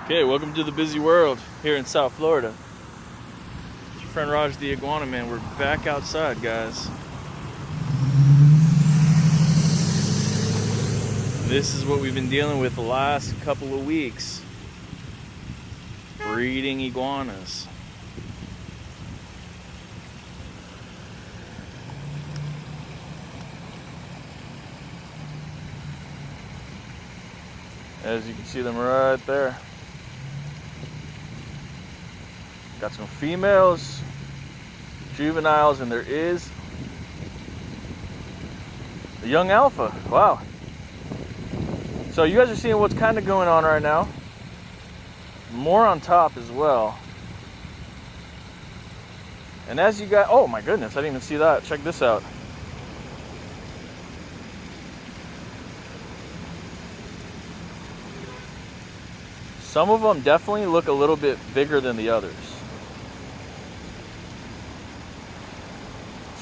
Okay, welcome to the busy world here in South Florida. It's your friend Raj the Iguana Man. We're back outside, guys. This is what we've been dealing with the last couple of weeks. Breeding iguanas. As you can see them right there. Got some females, juveniles, and there is a young alpha. Wow. So you guys are seeing what's kind of going on right now. More on top as well. And as you guys, oh my goodness, I didn't even see that. Check this out. Some of them definitely look a little bit bigger than the others.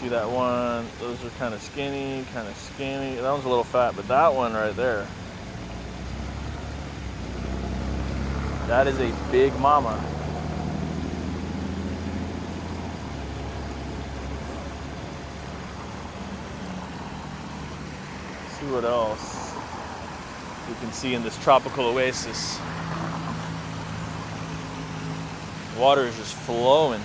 See that one? Those are kind of skinny. That one's a little fat, but that one right there, that is a big mama. Let's see what else we can see in this tropical oasis. Water is just flowing.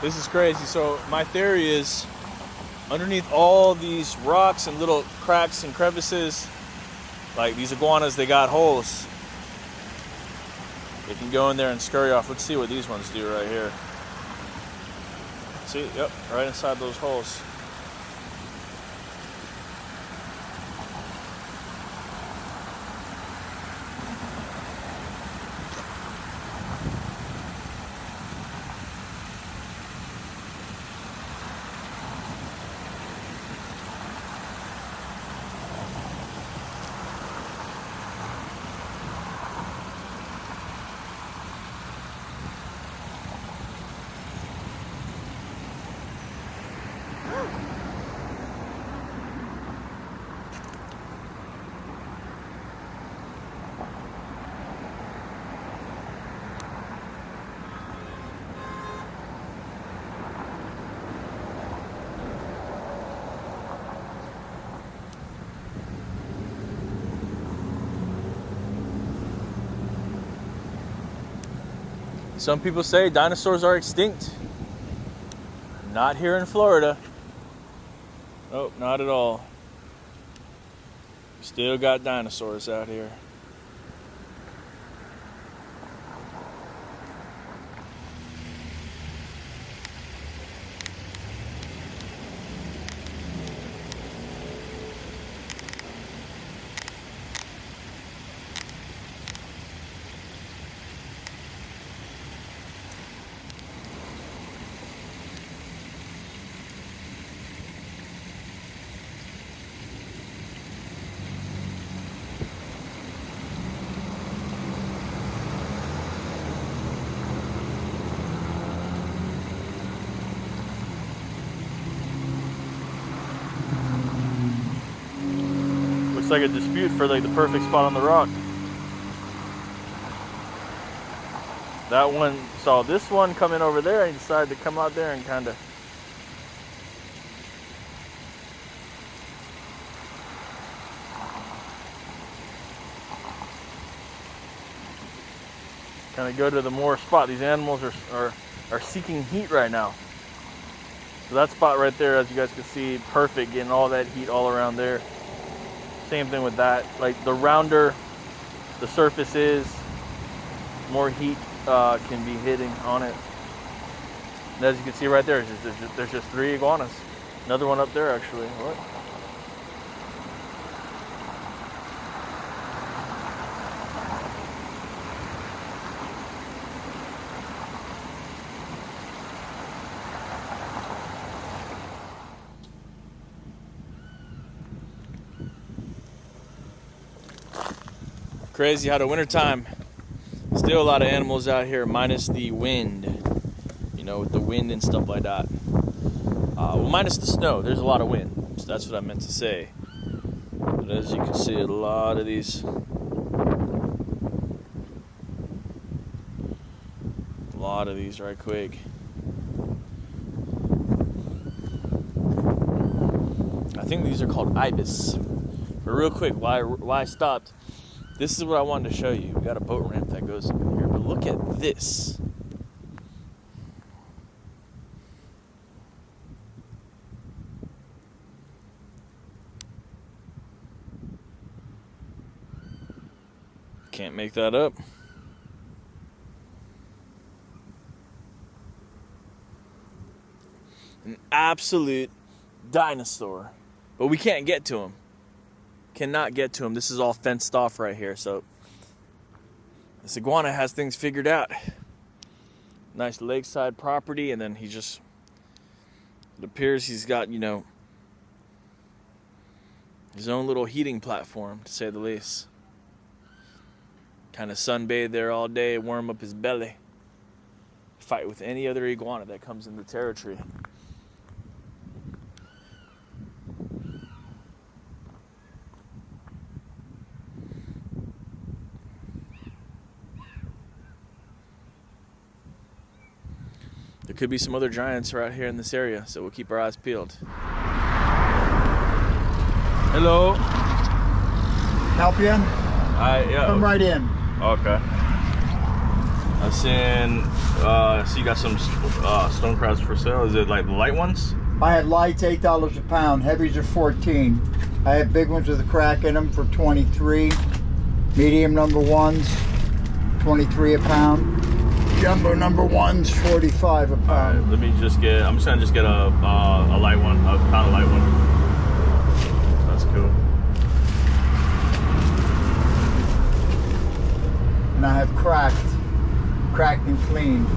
This is crazy. So my theory is, underneath all these rocks and little cracks and crevices, like these iguanas, they got holes. They can go in there and scurry off. Let's see what these ones do right here. See, yep, right inside those holes. Some people say dinosaurs are extinct. Not here in Florida. Nope, not at all. Still got dinosaurs out here. Looks like a dispute for like the perfect spot on the rock. That one saw this one coming over there and he decided to come out there and kind of go to the more spot. These animals are seeking heat right now. So that spot right there, as you guys can see, perfect, getting all that heat all around there. Same thing with that. Like the rounder the surface is, more heat can be hitting on it. And as you can see right there, there's just 3 iguanas. Another one up there actually. What? Crazy how the wintertime, still a lot of animals out here, minus the wind. You know, with the wind and stuff like that. Well, minus the snow, there's a lot of wind. So that's what I meant to say. But as you can see, a lot of these right quick. I think these are called ibis. But real quick, why I stopped, this is what I wanted to show you. We got a boat ramp that goes in here, but look at this. Can't make that up. An absolute dinosaur. But we can't get to him. Cannot get to him. This is all fenced off right here. So this iguana has things figured out. Nice lakeside property, and then it appears he's got, you know, his own little heating platform, to say the least. Kind of sunbathe there all day, warm up his belly. Fight with any other iguana that comes in the territory. There could be some other giants right here in this area, so we'll keep our eyes peeled. Hello. Help you in? Yeah. Come right in. Okay. I'm seeing, so you got some stone crabs for sale. Is it like the light ones? I had lights, $8 a pound. Heavies are 14. I have big ones with a crack in them for 23. Medium number ones, 23 a pound. Jumbo number ones, 45 a pound. All right, let me I'm just gonna get a light one, a pound of light one. That's cool. And I have cracked and cleaned.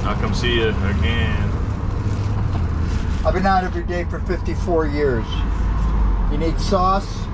I'll come see you again. I've been out every day for 54 years. You need sauce?